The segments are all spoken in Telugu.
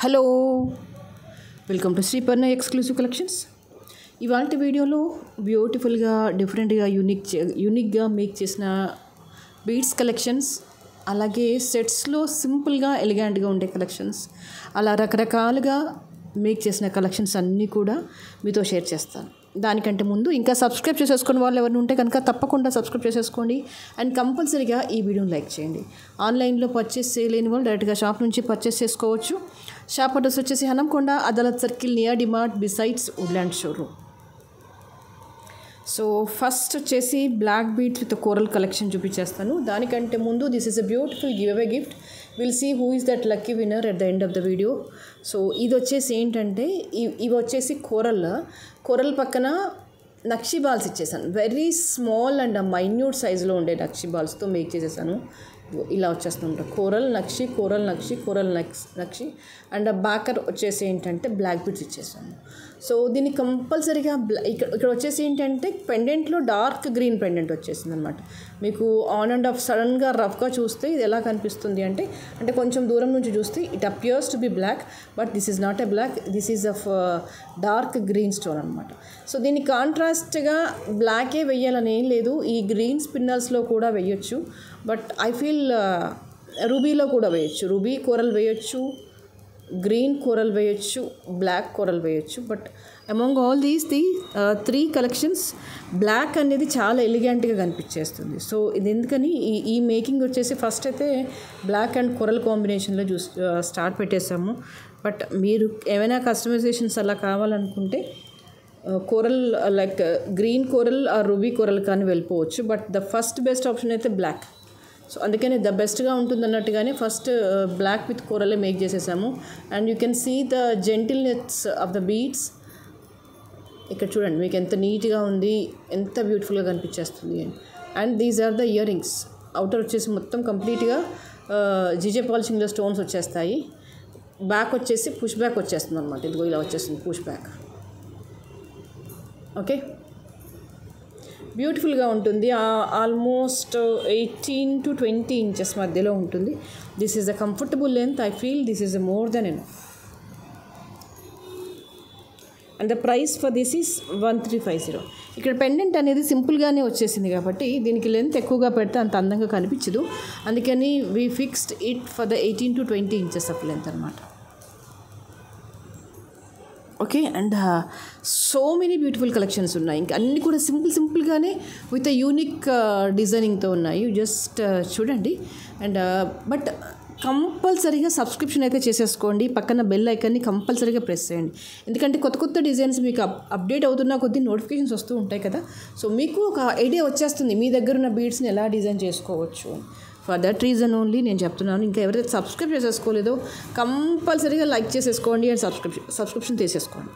Hello, welcome to Sriparna exclusive collections. ఇవాళ వీడియోలో బ్యూటిఫుల్గా డిఫరెంట్గా యూనిక్గా మేక్ చేసిన బీడ్స్ కలెక్షన్స్, అలాగే సెట్స్లో సింపుల్గా ఎలిగెంట్గా ఉండే కలెక్షన్స్, అలా రకరకాలుగా మేక్ చేసిన కలెక్షన్స్ అన్నీ కూడా మీతో షేర్ చేస్తాను. దానికంటే ముందు ఇంకా సబ్స్క్రైబ్ చేసేసుకుని వాళ్ళు ఎవరైనా ఉంటే కనుక తప్పకుండా సబ్స్క్రైబ్ చేసేసుకోండి అండ్ కంపల్సరీగా ఈ వీడియోని లైక్ చేయండి. ఆన్లైన్లో పర్చేస్ చేయలేని వాళ్ళు డైరెక్ట్గా షాప్ నుంచి పర్చేస్ చేసుకోవచ్చు. షాప్ అడ్రస్ వచ్చేసి Hanamkonda, Adalat circle, near DMart, besides Woodland showroom. So first వచ్చేసి black beads with coral collection చూపించేస్తాను. దానికంటే ముందు this is a beautiful giveaway gift. Will see who is that lucky winner at the end of the video. So ఇది వచ్చేసి ఏంటంటే ఇవి వచ్చేసి కోరల్ పక్కన నక్షి బాల్స్ ఇచ్చేసాను. వెరీ స్మాల్ అండ్ మైన్యూట్ సైజులో ఉండే నక్షి బాల్స్తో మేక్ చేసేసాను. ఇలా వచ్చేస్తుంటాం కోరల్ నక్షి అండ్ బ్యాకర్ వచ్చేసి ఏంటంటే బ్లాక్ బీడ్స్ ఇచ్చేసాను. సో దీన్ని కంపల్సరీగా ఇక్కడ వచ్చేసి ఏంటంటే పెండెంట్లో డార్క్ గ్రీన్ పెండెంట్ వచ్చేసింది అనమాట. మీకు ఆన్ అండ్ ఆఫ్ సడన్గా రఫ్గా చూస్తే ఇది ఎలా కనిపిస్తుంది అంటే కొంచెం దూరం నుంచి చూస్తే it appears to be black, but this is not a black, this is of dark green stone అనమాట. సో దీన్ని కాంట్రాస్ట్గా బ్లాకే వెయ్యాలని ఏం లేదు, ఈ గ్రీన్ స్పిన్నల్స్లో కూడా వేయొచ్చు. బట్ ఐ ఫీల్ రూబీలో కూడా వేయచ్చు, రూబీ కోరల్ వేయచ్చు, గ్రీన్ కోరల్ వేయచ్చు, బ్లాక్ కోరల్ వేయచ్చు. But among all the three collections black అనేది చాలా ఎలిగెంట్గా కనిపించేస్తుంది. సో ఇది ఎందుకని ఈ మేకింగ్ వచ్చేసి ఫస్ట్ అయితే బ్లాక్ అండ్ కోరల్ కాంబినేషన్లో స్టార్ట్ పెట్టేసాము. బట్ మీరు ఏమైనా కస్టమైజేషన్స్ అలా కావాలనుకుంటే కోరల్ లైక్ గ్రీన్ కోరల్ ఆ రూబీ కోరల్ కానీ వెళ్ళిపోవచ్చు. But the first best option అయితే బ్లాక్. సో అందుకని ద బెస్ట్గా ఉంటుంది అన్నట్టుగానే ఫస్ట్ బ్లాక్ విత్ కోరలే మేక్ చేసేసాము. And you can see the gentleness of the beads. ఇక్కడ చూడండి మీకు ఎంత నీట్గా ఉంది, ఎంత బ్యూటిఫుల్గా కనిపించేస్తుంది. And these are the earrings. Outer వచ్చేసి మొత్తం కంప్లీట్గా జీజే పాలిషింగ్లో స్టోన్స్ వచ్చేస్తాయి. బ్యాక్ వచ్చేసి పుష్ బ్యాక్ వచ్చేస్తుంది అనమాట. ఇదిగో ఇలా వచ్చేస్తుంది పుష్ బ్యాక్. ఓకే, బ్యూటిఫుల్గా ఉంటుంది. ఆల్మోస్ట్ 18 to 20 ఇంచెస్ మధ్యలో ఉంటుంది. This is a comfortable length. I feel this is more than enough. And the price for this is 1350. ఇక్కడ పెండెంట్ అనేది సింపుల్గానే వచ్చేసింది కాబట్టి దీనికి లెంత్ ఎక్కువగా పెడితే అంత అందంగా కనిపించదు. అందుకని we fixed it for the 18 to 20 inches of length అనమాట. Okay, and so many beautiful collections ఉన్నాయి. ఇంకా అన్నీ కూడా సింపుల్గానే విత్ యూనిక్ డిజైనింగ్తో ఉన్నాయి. జస్ట్ చూడండి. అండ్ బట్ కంపల్సరీగా సబ్స్క్రిప్షన్ అయితే చేసేసుకోండి. పక్కన బెల్ ఐకాన్ని కంపల్సరీగా ప్రెస్ చేయండి. ఎందుకంటే కొత్త డిజైన్స్ మీకు అప్డేట్ అవుతున్న కొద్ది నోటిఫికేషన్స్ వస్తూ ఉంటాయి కదా. సో మీకు ఒక ఐడియా వచ్చేస్తుంది మీ దగ్గర ఉన్న బీడ్స్ని ఎలా డిజైన్ చేసుకోవచ్చు. ఫర్ దట్ రీజన్ ఓన్లీ నేను చెప్తున్నాను. ఇంకా ఎవరైతే సబ్స్క్రైబ్ చేసేసుకోలేదో కంపల్సరీగా లైక్ చేసేసుకోండి అండ్ సబ్స్క్రిప్షన్ తీసేసుకోండి.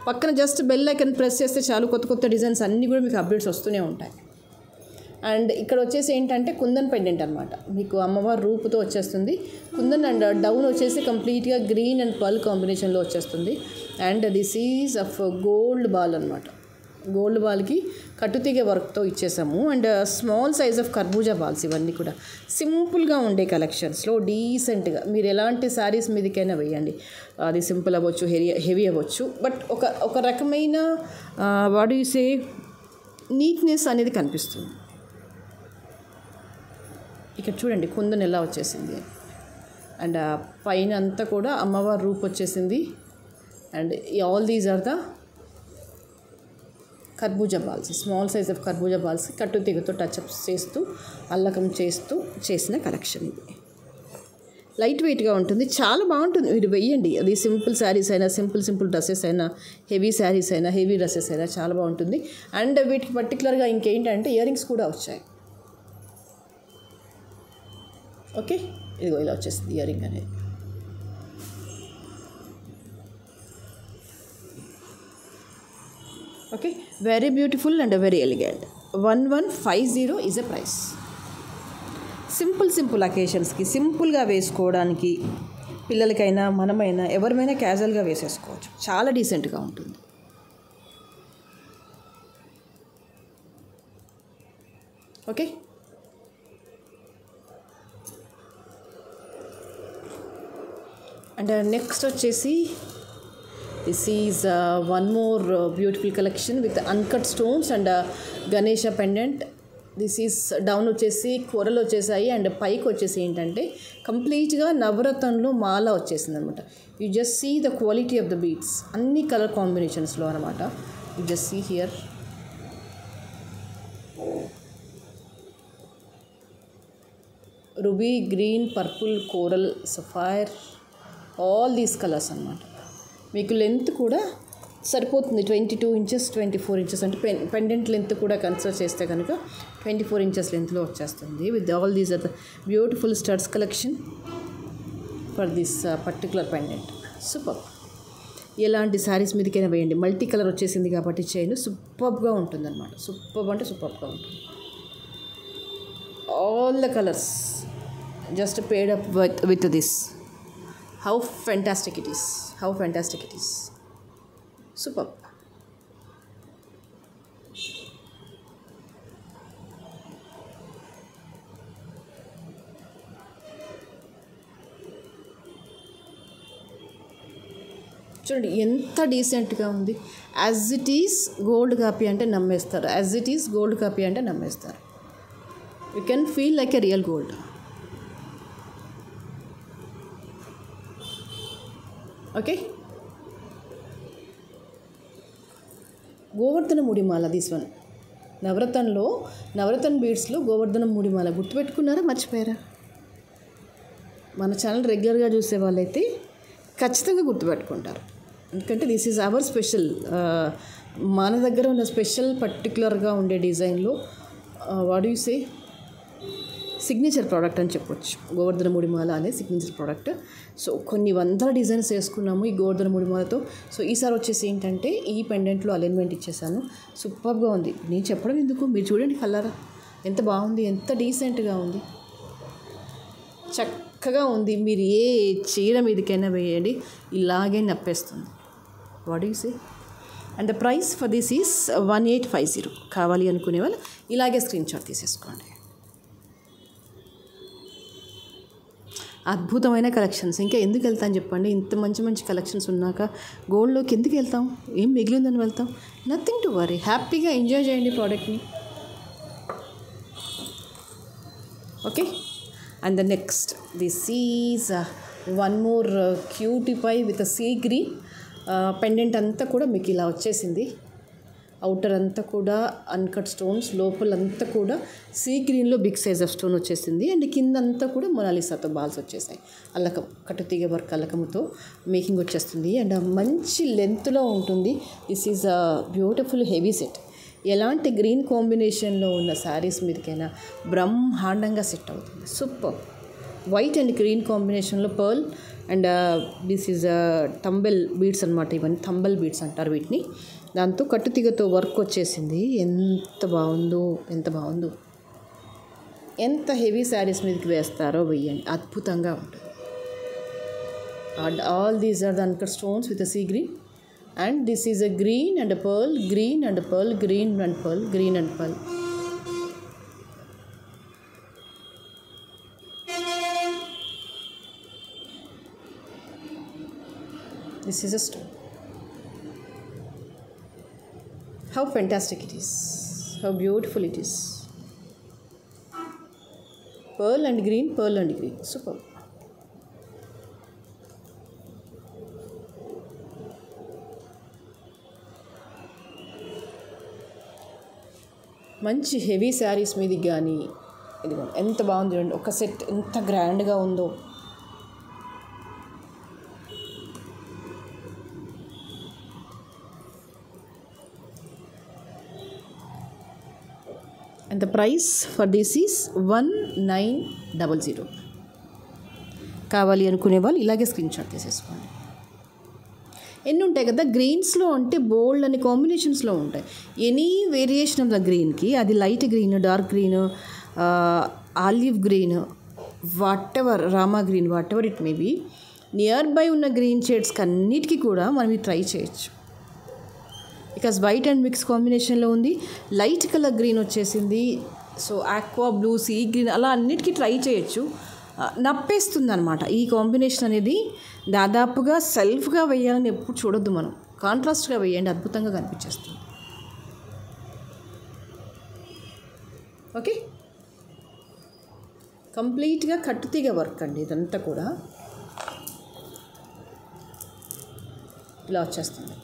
పక్కన జస్ట్ బెల్ ఐకాన్ ప్రెస్ చేస్తే చాలు, కొత్త డిజైన్స్ అన్నీ కూడా మీకు అప్డేట్స్ వస్తూనే ఉంటాయి. అండ్ ఇక్కడ వచ్చేసి ఏంటంటే కుందన్ పెండెంట్ అనమాట. మీకు అమ్మవారి రూపుతో వచ్చేస్తుంది కుందన్. అండ్ డౌన్ వచ్చేసి కంప్లీట్గా గ్రీన్ అండ్ పర్ల్ కాంబినేషన్లో వచ్చేస్తుంది. And this is of gold ball అనమాట. గోల్డ్ బాల్కి కట్టుతీగ వర్క్తో ఇచ్చేసాము. అండ్ స్మాల్ సైజ్ ఆఫ్ కర్బూజా బాల్స్. ఇవన్నీ కూడా సింపుల్గా ఉండే కలెక్షన్స్లో డీసెంట్గా మీరు ఎలాంటి శారీస్ మీదకైనా వేయండి. అది సింపుల్ అవ్వచ్చు, హెవీ అవ్వచ్చు. బట్ ఒక రకమైన వాట్ యు సే నీట్నెస్ అనేది కనిపిస్తుంది. ఇక్కడ చూడండి కుందన్ ఎలా వచ్చేసింది. అండ్ పైన అంతా కూడా అమ్మవారి రూపు వచ్చేసింది. And all these are the కర్బూజా బాల్స్, స్మాల్ సైజ్ ఆఫ్ కర్బూజా బాల్స్ కట్టుతీగతో టచ్అప్స్ చేస్తూ అల్లకం చేస్తూ చేసిన కలెక్షన్. ఇది లైట్ వెయిట్గా ఉంటుంది, చాలా బాగుంటుంది. మీరు వెయ్యండి. అది సింపుల్ శారీస్ అయినా, సింపుల్ డ్రెస్సెస్ అయినా, హెవీ శారీస్ అయినా, హెవీ డ్రెస్సెస్ అయినా చాలా బాగుంటుంది. అండ్ వీటికి పర్టికులర్గా ఇంకేంటంటే ఇయర్ రింగ్స్ కూడా వచ్చాయి. ఓకే, ఇదిగో ఇలా వచ్చేసింది ఇయర్ రింగ్ అనేది. Okay, very beautiful and very elegant. 1150 is a price. Simple అకేషన్స్కి సింపుల్గా వేసుకోవడానికి పిల్లలకైనా మనమైనా ఎవరిమైనా క్యాజువల్గా వేసేసుకోవచ్చు. చాలా డీసెంట్గా ఉంటుంది. ఓకే, అండ్ నెక్స్ట్ వచ్చేసి this is one more beautiful collection with uncut stones and Ganesha pendant. This is down వచ్చేసి కూరలు వచ్చేసాయి అండ్ పైకి వచ్చేసి ఏంటంటే కంప్లీట్గా నవరత్నంలో మాల వచ్చేసింది అనమాట. You just see the quality of the beads, అన్ని కలర్ కాంబినేషన్స్లో అనమాట. You just see here. ruby, green, purple, coral, sapphire, all these colors అన్నమాట. మీకు లెంత్ కూడా సరిపోతుంది 22 inches 24 inches అంటే పెండెంట్ లెంత్ కూడా కన్సిడర్ చేస్తే కనుక 24 inches లెంత్లో వచ్చేస్తుంది. With all these are the beautiful studs collection for this particular pendant. Super. ఎలాంటి శారీస్ మీదకైనా వేయండి. మల్టీ కలర్ వచ్చేసింది కాబట్టి చైన్ సూపర్గా ఉంటుంది అనమాట. సూపర్ అంటే సూపర్గా ఉంటుంది. all the colors just paired up with this. How fantastic it is. How fantastic it is. Superb. చూడండి ఎంత డీసెంట్గా ఉంది. As it is gold copy అంటే నమ్మేస్తారు. As it is gold copy అంటే నమ్మేస్తారు. You can feel like a real gold. Okay. Govardhana ముడిమాల దిస్ వన్. నవరత్న బీడ్స్లో గోవర్ధన ముడిమాల గుర్తుపెట్టుకున్నారా, మర్చిపోయారా? మన ఛానల్ రెగ్యులర్గా చూసే వాళ్ళైతే ఖచ్చితంగా గుర్తుపెట్టుకుంటారు. ఎందుకంటే దిస్ ఈజ్ అవర్ స్పెషల్, మన దగ్గర ఉన్న స్పెషల్ పర్టికులర్గా ఉండే డిజైన్లో what you say signature product అని చెప్పొచ్చు. గోవర్ధన ముడిమాల అనే సిగ్నేచర్ ప్రోడక్ట్. సో కొన్ని వందల డిజైన్స్ వేసుకున్నాము ఈ గోవర్ధన ముడిమాలతో. సో ఈసారి వచ్చేసి ఏంటంటే ఈ పెండెంట్లో అలైన్మెంట్ ఇచ్చేసాను. సూపర్గా ఉంది. నేను చెప్పడం ఎందుకు, మీరు చూడండి కలర్ ఎంత బాగుంది, ఎంత డీసెంట్గా ఉంది, చక్కగా ఉంది. మీరు ఏ చీర మీదకైనా వేయండి ఇలాగే నప్పేస్తుంది. What you say. And the price for this is 1850. కావాలి అనుకునే వాళ్ళు ఇలాగే స్క్రీన్ షాట్ తీసేసుకోండి. అద్భుతమైన కలెక్షన్స్. ఇంకా ఎందుకు వెళ్తాను చెప్పండి, ఇంత మంచి మంచి కలెక్షన్స్ ఉన్నాక గోల్డ్లోకి ఎందుకు వెళ్తాం? ఏం మిగిలిందని వెళ్తాం? Nothing to worry. హ్యాపీగా ఎంజాయ్ చేయండి ప్రోడక్ట్ని. Okay. And the next this is one more cutie pie with sea green pendant అంతా కూడా మీకు ఇలా వచ్చేసింది. అవుటర్ అంతా కూడా అన్కట్ స్టోన్స్, లోపలంతా కూడా సీ గ్రీన్లో బిగ్ సైజ్ ఆఫ్ స్టోన్ వచ్చేసింది. అండ్ కింద అంతా కూడా మొనాలిసాతో బాల్స్ వచ్చేసాయి. అల్లకం, కట్టుతీగ వర్క్ అల్లకంతో మేకింగ్ వచ్చేస్తుంది. అండ్ మంచి లెంత్లో ఉంటుంది. This is a beautiful heavy set. ఎలాంటి గ్రీన్ కాంబినేషన్లో ఉన్న శారీస్ మీదకైనా బ్రహ్మాండంగా సెట్ అవుతుంది. సూపర్. వైట్ అండ్ గ్రీన్ కాంబినేషన్లో pearl and this is temple beads అనమాట. ఇవన్నీ తంబెల్ బీడ్స్ అంటారు వీటిని. దాంతో కట్టుతీగతో వర్క్ వచ్చేసింది. ఎంత బాగుందో, ఎంత బాగుందో. ఎంత హెవీ శారీస్ మీదకి వేస్తారో వెయ్యండి, అద్భుతంగా ఉంటుంది. And all these are the uncut stones with sea green. And this is a green and pearl, green and pearl, green and pearl, green and pearl. This is a stone. How fantastic it is. How beautiful it is. Pearl and green, pearl and green. Superb. మంచి హెవీ శారీస్ మీది కానీ ఇదిగో ఎంత బాగుంది చూడండి. ఒక సెట్ ఎంత గ్రాండ్గా ఉందో. And the price for this is 1900. కావాలి అనుకునే వాళ్ళు ఇలాగే స్క్రీన్ షాట్ తీసేసుకోండి. ఎన్ని ఉంటాయి కదా గ్రీన్స్లో అంటే బోల్డ్ అనే కాంబినేషన్స్లో ఉంటాయి. ఎనీ వేరియేషన్ ఆఫ్ ద గ్రీన్కి, అది light green, dark green, olive green, whatever, Rama green, whatever it may be, nearby ఉన్న గ్రీన్ షేడ్స్కి అన్నిటికీ కూడా మనం ఇది ట్రై చేయొచ్చు. బికాస్ వైట్ అండ్ మిక్స్ కాంబినేషన్లో ఉంది. లైట్ కలర్ గ్రీన్ వచ్చేసింది. So aqua blue, sea green, అలా అన్నిటికీ ట్రై చేయొచ్చు. నప్పేస్తుంది అనమాట. ఈ కాంబినేషన్ అనేది దాదాపుగా సెల్ఫ్గా వేయాలని ఎప్పుడు చూడొద్దు మనం, కాంట్రాస్ట్గా వేయండి, అద్భుతంగా కనిపించేస్తుంది. ఓకే, కంప్లీట్గా కట్టుతీగ వర్క్ అండి ఇదంతా కూడా. ఇలా వచ్చేస్తుంది.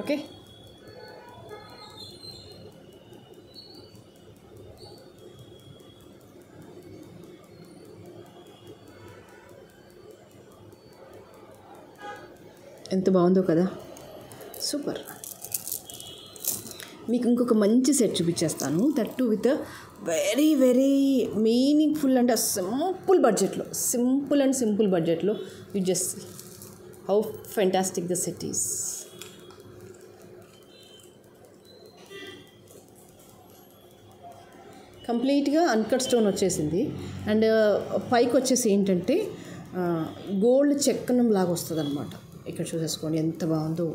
ఓకే, ఎంత బాగుందో కదా, సూపర్. మీకు ఇంకొక మంచి సెట్ చూపించేస్తాను, that to with very very meaningful and simple బడ్జెట్లో, సింపుల్ బడ్జెట్లో. You just how fantastic the set is. కంప్లీట్గా అన్కట్ స్టోన్ వచ్చేసింది. అండ్ పైకి వచ్చేసి ఏంటంటే గోల్డ్ చెక్కనం లాగా వస్తుంది అనమాట. ఇక్కడ చూసేసుకోండి ఎంత బాగుందో.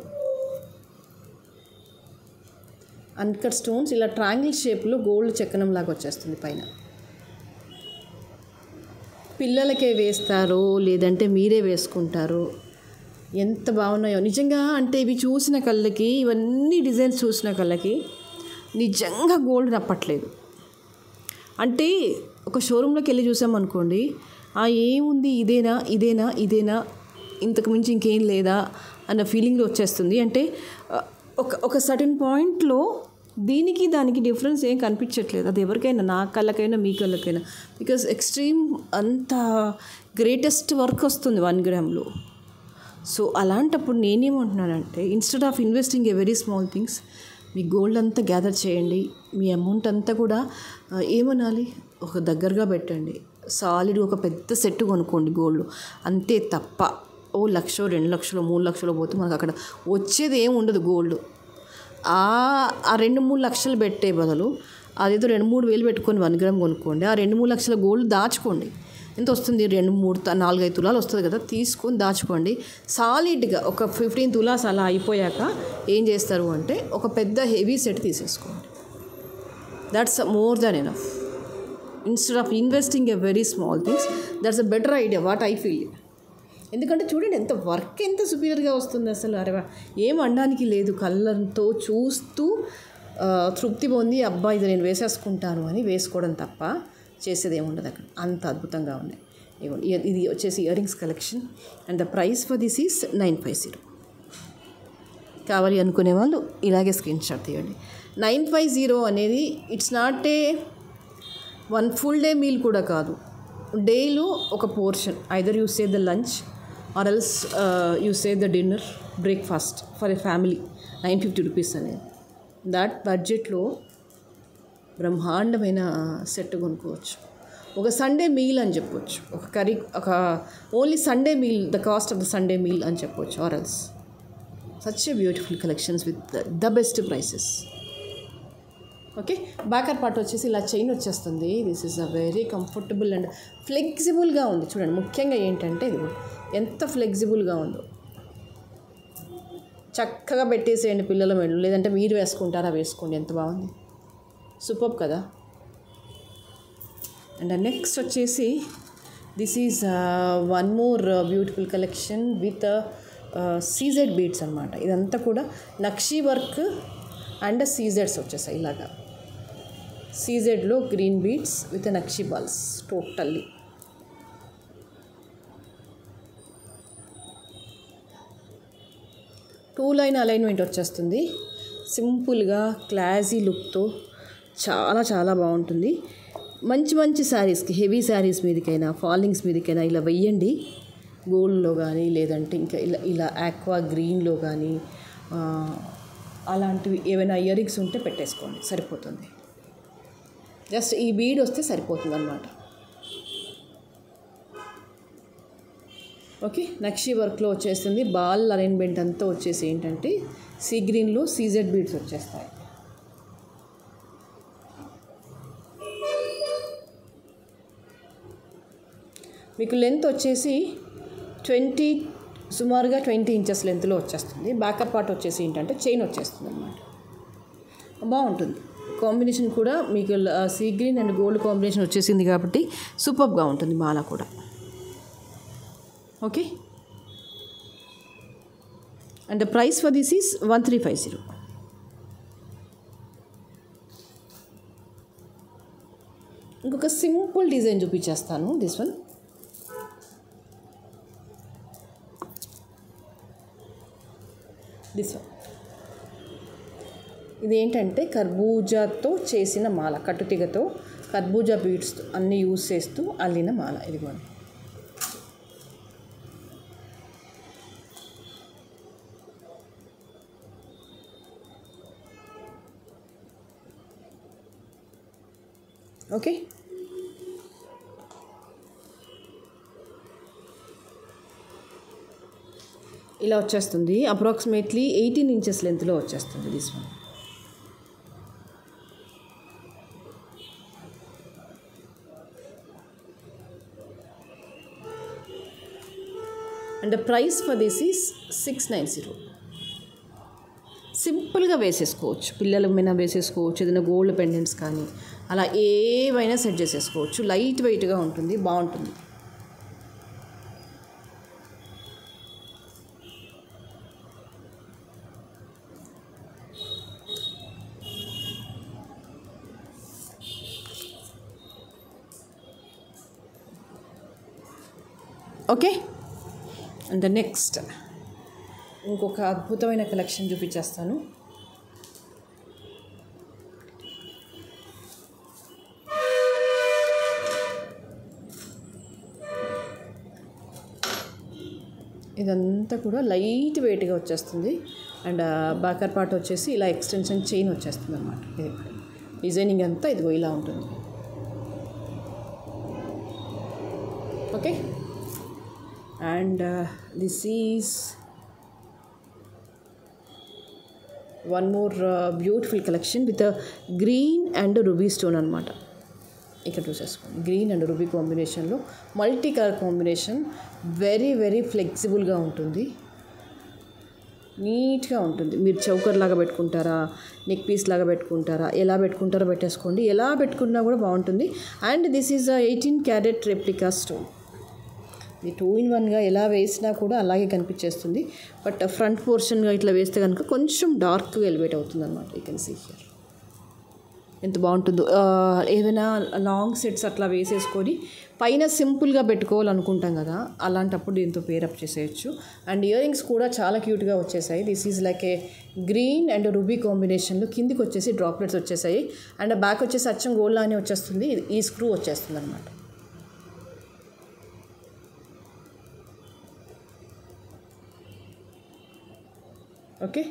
అన్కట్ స్టోన్స్ ఇలా ట్రయాంగిల్ షేప్లో గోల్డ్ చెక్కనం లాగా వచ్చేస్తుంది పైన. పిల్లలకే వేస్తారో లేదంటే మీరే వేసుకుంటారో, ఎంత బాగున్నాయో నిజంగా. అంటే ఇవి చూసిన కళ్ళకి, ఇవన్నీ డిజైన్స్ చూసిన కళ్ళకి నిజంగా గోల్డ్ నప్పట్లేదు. అంటే ఒక షోరూంలోకి వెళ్ళి చూసామనుకోండి, ఏముంది ఇదేనా ఇంతకు మించి ఇంకేం లేదా అన్న ఫీలింగ్లో వచ్చేస్తుంది. అంటే ఒక సర్టెన్ పాయింట్లో దానికి డిఫరెన్స్ ఏం కనిపించట్లేదు. అది ఎవరికైనా, నా కళ్ళకైనా మీ కళ్ళకైనా, బికాజ్ ఎక్స్ట్రీమ్ అంత గ్రేటెస్ట్ వర్క్ వస్తుంది 1 గ్రామ్లో. సో అలాంటప్పుడు నేనేమంటున్నానంటే, instead of investing a very small things, me gold అంతా గ్యాదర్ చేయండి, మీ అమౌంట్ అంతా కూడా ఏమనాలి ఒక దగ్గరగా పెట్టండి. సాలిడ్ ఒక పెద్ద సెట్ కొనుక్కోండి గోల్డ్, అంతే తప్ప 1 లక్ష 2 లక్షలు 3 లక్షలు పోతే మనకు అక్కడ వచ్చేది ఏమి ఉండదు. గోల్డ్ ఆ 2-3 లక్షలు పెట్టే బదులు అదేదో 2-3 వేలు పెట్టుకొని 1 గ్రామ్ కొనుక్కోండి. ఆ 2-3 లక్షల గోల్డ్ దాచుకోండి. ఎంత వస్తుంది? 2-3-4-5 తులాలు వస్తుంది కదా, తీసుకొని దాచుకోండి. సాలిడ్గా ఒక 15 తులాస్ అలా అయిపోయాక ఏం చేస్తారు అంటే ఒక పెద్ద హెవీ సెట్ తీసేసుకోండి. That's more than enough. Instead of investing a very small things, that's a better idea what I feel. ఎందుకంటే చూడండి ఎంత వర్క్, ఎంత సుపీరియర్గా వస్తుంది అసలు. అరే ఏం అనడానికి లేదు, కళ్ళతో చూస్తూ తృప్తి పొంది అబ్బా ఇది నేను వేసేసుకుంటాను అని వేసుకోవడం తప్ప చేసేది ఏముండదు అక్కడ. అంత అద్భుతంగా ఉన్నాయి. ఇది వచ్చేసి ear rings collection and the price for this is 950. కావాలి అనుకునే వాళ్ళు ఇలాగే స్క్రీన్ షాట్ తీయండి. 950 అనేది it's not a 1 full day meal కూడా కాదు. డేలో ఒక portion, either you save the lunch or else you save the dinner, breakfast for a family. 950 rupees అనేది దాట్ బడ్జెట్లో బ్రహ్మాండమైన సెట్ కొనుక్కోవచ్చు. ఒక సండే మీల్ అని చెప్పొచ్చు, ఒక కర్రీ, ఒక only Sunday meal, the cost of the Sunday meal అని చెప్పొచ్చు. Or else such a beautiful collections with the best prices. Okay, backer part వచ్చేసి ఇలా చైన్ వచ్చేస్తుంది. This is a very comfortable and ఫ్లెక్సిబుల్గా ఉంది. చూడండి ముఖ్యంగా ఏంటంటే ఇది ఎంత ఫ్లెక్సిబుల్గా ఉందో. చక్కగా పెట్టేసేయండి పిల్లల మెడలు, లేదంటే మీరు వేసుకుంటారా వేసుకోండి, ఎంత బాగుంది, సూపర్ కదా. అండ్ నెక్స్ట్ వచ్చేసి this is 1 more beautiful collection with CZ beads అనమాట. ఇదంతా కూడా నక్షీ వర్క్ అండ్ సీజెడ్స్ వచ్చేసాయి. ఇలాగా సీజెడ్లో green beads with nakshi balls totally. Two line alignment వచ్చేస్తుంది. సింపుల్గా క్లాసీ లుక్తో చాలా చాలా బాగుంటుంది. మంచి మంచి శారీస్కి, హెవీ శారీస్ మీదకైనా, ఫాలింగ్స్ మీదకైనా ఇలా వెయ్యండి. గోల్డ్లో కానీ, లేదంటే ఇంకా ఇలా ఆక్వా గ్రీన్లో కానీ అలాంటివి ఏవైనా ఇయర్ రింగ్స్ ఉంటే పెట్టేసుకోండి, సరిపోతుంది. జస్ట్ ఈ బీడ్ వస్తే సరిపోతుంది అన్నమాట. ఓకే, నక్షీ వర్క్లో వచ్చేస్తుంది. బాల్ అలైన్మెంట్ అంతా వచ్చేసి ఏంటంటే సీ గ్రీన్లో సీజెడ్ బీడ్స్ వచ్చేస్తాయి. మీకు లెంత్ వచ్చేసి 20 సుమారుగా 20 ఇంచెస్ లెంత్లో వచ్చేస్తుంది. బ్యాకప్ పార్ట్ వచ్చేసి ఏంటంటే చైన్ వచ్చేస్తుంది అనమాట. బాగుంటుంది కాంబినేషన్ కూడా. మీకు see green and gold combination వచ్చేసింది కాబట్టి సూపర్గా ఉంటుంది మాల కూడా. Okay, and the price for this is 1350. ఇంకొక సింపుల్ డిజైన్ చూపించేస్తాను. దిస్ వన్ ఇదేంటంటే కర్బూజాతో చేసిన మాల, కట్టుతీగతో కర్బూజా బీడ్స్ అన్నీ యూజ్ చేస్తూ అల్లిన మాల. ఇదిగోండి. ఓకే, ఇలా వచ్చేస్తుంది. అప్రాక్సిమేట్లీ 18 ఇంచెస్ లెంత్లో వచ్చేస్తుంది this one. And the price for this is 690. సింపుల్గా వేసేసుకోవచ్చు, పిల్లల మీద వేసేసుకోవచ్చు, ఏదైనా గోల్డ్ పెండెంట్స్ కానీ అలా ఏవైనా సెట్ చేసేసుకోవచ్చు. లైట్ వెయిట్గా ఉంటుంది, బాగుంటుంది. ఓకే, అండ్ ద నెక్స్ట్ ఇంకొక అద్భుతమైన కలెక్షన్ చూపించేస్తాను. ఇదంతా కూడా లైట్ వెయిట్గా వచ్చేస్తుంది. అండ్ బ్యాకర్ పార్ట్ వచ్చేసి ఇలా ఎక్స్టెన్షన్ చైన్ వచ్చేస్తుంది అన్నమాట. ఇది డిజైనింగ్ అంతా ఇదిగో ఇలా ఉంటుంది. Okay, and this is one more beautiful collection with green and ruby stone అనమాట. ఇక్కడ చూసేసుకోండి, గ్రీన్ అండ్ రూబీ కాంబినేషన్లో multi colour combination. Very very ఫ్లెక్సిబుల్గా ఉంటుంది, నీట్గా ఉంటుంది. మీరు చౌకర్ లాగా పెట్టుకుంటారా, నెక్ పీస్ లాగా పెట్టుకుంటారా, ఎలా పెట్టుకుంటారో పెట్టేసుకోండి. ఎలా పెట్టుకున్నా కూడా బాగుంటుంది. And this is 18 carat replica stone. ఇది 2-in-1గా ఎలా వేసినా కూడా అలాగే కనిపించేస్తుంది. బట్ ఫ్రంట్ పోర్షన్గా ఇట్లా వేస్తే కనుక కొంచెం డార్క్గా ఎలివేట్ అవుతుంది అనమాట. యూ కెన్ సీ హియర్ ఎంత బాగుంటుందో. ఏదైనా లాంగ్ సెట్స్ అట్లా వేసేసుకొని పైన సింపుల్గా పెట్టుకోవాలనుకుంటాం కదా, అలాంటప్పుడు దీంతో పేరప్ చేసేయచ్చు. అండ్ ఇయర్ రింగ్స్ కూడా చాలా క్యూట్గా వచ్చేసాయి. This is like A green and ruby కాంబినేషన్లో కిందికి వచ్చేసి డ్రాప్లెట్స్ వచ్చేసాయి. అండ్ బ్యాక్ వచ్చేసి అచ్చం గోల్డ్ లానే వచ్చేస్తుంది. ఈ స్క్రూ వచ్చేస్తుంది అనమాట. ఓకే,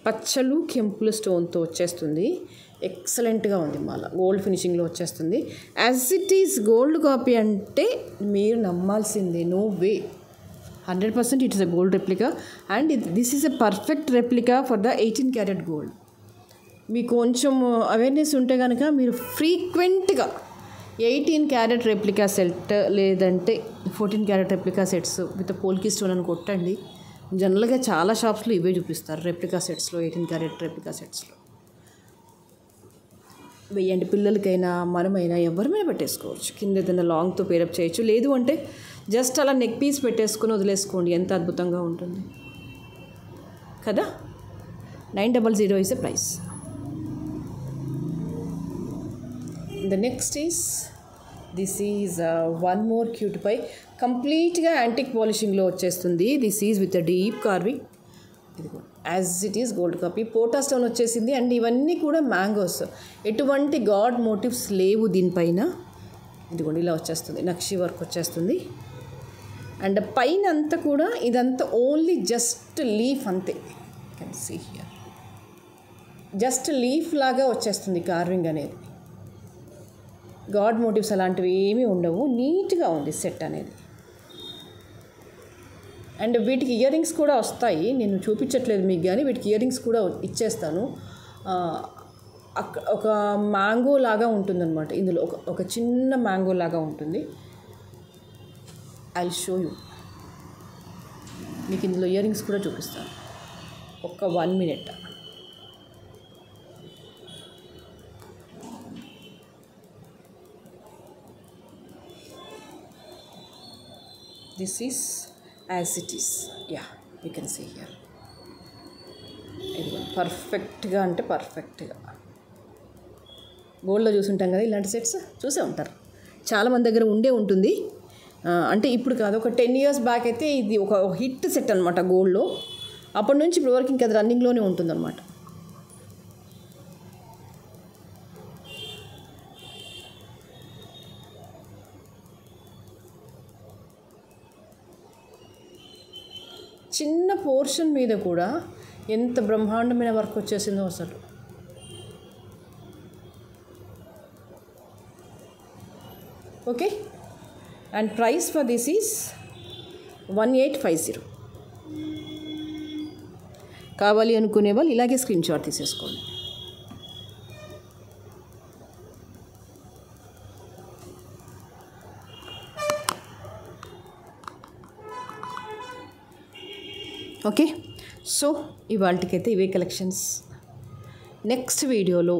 పచ్చలు కెంపుల స్టోన్తో వచ్చేస్తుంది. ఎక్సలెంట్గా ఉంది మాల. గోల్డ్ ఫినిషింగ్లో వచ్చేస్తుంది. As it is gold copy అంటే మీరు నమ్మాల్సిందే, no way. 100% it is a gold replica. And this is a perfect replica for the 18 carat gold. మీకు కొంచెం అవేర్నెస్ ఉంటే కనుక మీరు ఫ్రీక్వెంట్గా 18 క్యారెట్ రెప్లికా సెట్ లేదంటే 14 carat replica sets with polki stone అని కొట్టండి. జనరల్గా చాలా షాప్స్లో ఇవే చూపిస్తారు రెప్లికా సెట్స్లో, 18 క్యారెట్ రెప్లికా సెట్స్లో. వెయ్యండి, పిల్లలకైనా మనమైనా ఎవరిమైనా పెట్టేసుకోవచ్చు. కింద ఏదైనా లాంగ్తో పేరప్ చేయొచ్చు. లేదు అంటే జస్ట్ అలా నెక్ పీస్ పెట్టేసుకొని వదిలేసుకోండి, ఎంత అద్భుతంగా ఉంటుంది కదా. 900 is the price. The next is, this is one more cute pie. కంప్లీట్గా యాంటిక్ పాలిషింగ్లో వచ్చేస్తుంది. This is with deep carving. ఇదిగో as it is gold copy. Pota stone వచ్చేసింది. అండ్ ఇవన్నీ కూడా మ్యాంగోస్. ఎటువంటి గాడ్ మోటివ్స్ లేవు దీనిపైన. ఇదిగోండి ఇలా వచ్చేస్తుంది, నక్షి వర్క్ వచ్చేస్తుంది. అండ్ పైన అంతా కూడా ఇదంతా ఓన్లీ జస్ట్ లీఫ్ అంతే. Can see here just leaf లాగా వచ్చేస్తుంది కార్వింగ్ అనేది. గాడ్ మోటివ్స్ అలాంటివి ఏమీ ఉండవు. నీట్గా ఉంది సెట్ అనేది. అండ్ వీటికి ఇయర్ రింగ్స్ కూడా వస్తాయి. నేను చూపించట్లేదు మీకు, కానీ వీటికి ఇయర్ రింగ్స్ కూడా ఇచ్చేస్తాను. ఒక మ్యాంగో లాగా ఉంటుందన్నమాట. ఇందులో ఒక చిన్న మ్యాంగో లాగా ఉంటుంది. I show you. మీకు ఇందులో ఇయర్ రింగ్స్ కూడా చూపిస్తాను. ఒక 1 minute. This is as it is. Yeah, you can see here. ఇది పర్ఫెక్ట్గా అంటే పర్ఫెక్ట్గా గోల్డ్లో చూసుంటాం కదా, ఇలాంటి సెట్స్ చూసే ఉంటారు చాలామంది దగ్గర ఉంటుంది. అంటే ఇప్పుడు కాదు, ఒక 10 years బ్యాక్ అయితే ఇది ఒక హిట్ సెట్ అనమాట గోల్డ్లో. అప్పటి నుంచి ఇప్పుడు వరకు ఇంకా అది రన్నింగ్లోనే ఉంటుందన్నమాట. చిన్న పోర్షన్ మీద కూడా ఎంత బ్రహ్మాండమైన వర్క్ వచ్చేసిందో అసలు. Okay, and price for this is 1850. కావాలి అనుకునే వాళ్ళు ఇలాగే స్క్రీన్ షాట్ తీసేసుకోండి. ఓకే, సో ఇవాళకైతే ఇవే కలెక్షన్స్. నెక్స్ట్ వీడియోలో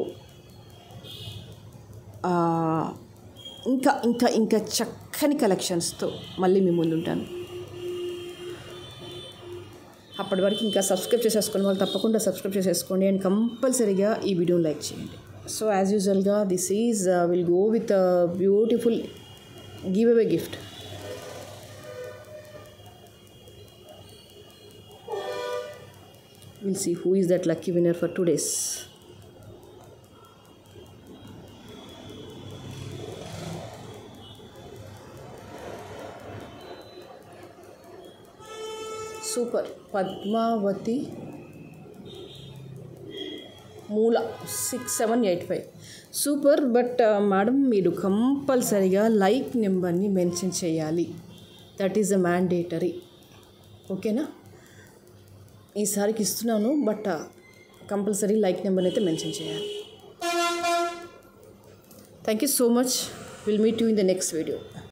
ఇంకా ఇంకా ఇంకా చక్కని కలెక్షన్స్తో మళ్ళీ మీ ముందు ఉంటాను. అప్పటి వరకు ఇంకా సబ్స్క్రైబ్ చేసేసుకుని వాళ్ళు తప్పకుండా సబ్స్క్రైబ్ చేసేసుకోండి అండ్ కంపల్సరీగా ఈ వీడియోని లైక్ చేయండి. సో యాజ్ యూజువల్గా this is will go with beautiful giveaway gift. We'll see who is that lucky winner for 2 days. Super. Padmavati Moola 6785. Super. But madam మీరు కంపల్సరీగా లైక్ నెంబర్ని మెన్షన్ చేయాలి. That is a mandatory. ఓకేనా? ఈసారికి ఇస్తున్నాను, బట్ కంపల్సరీ లైక్ నెంబర్ అయితే మెన్షన్ చేయాలి. Thank you so much. Will meet you in the next video.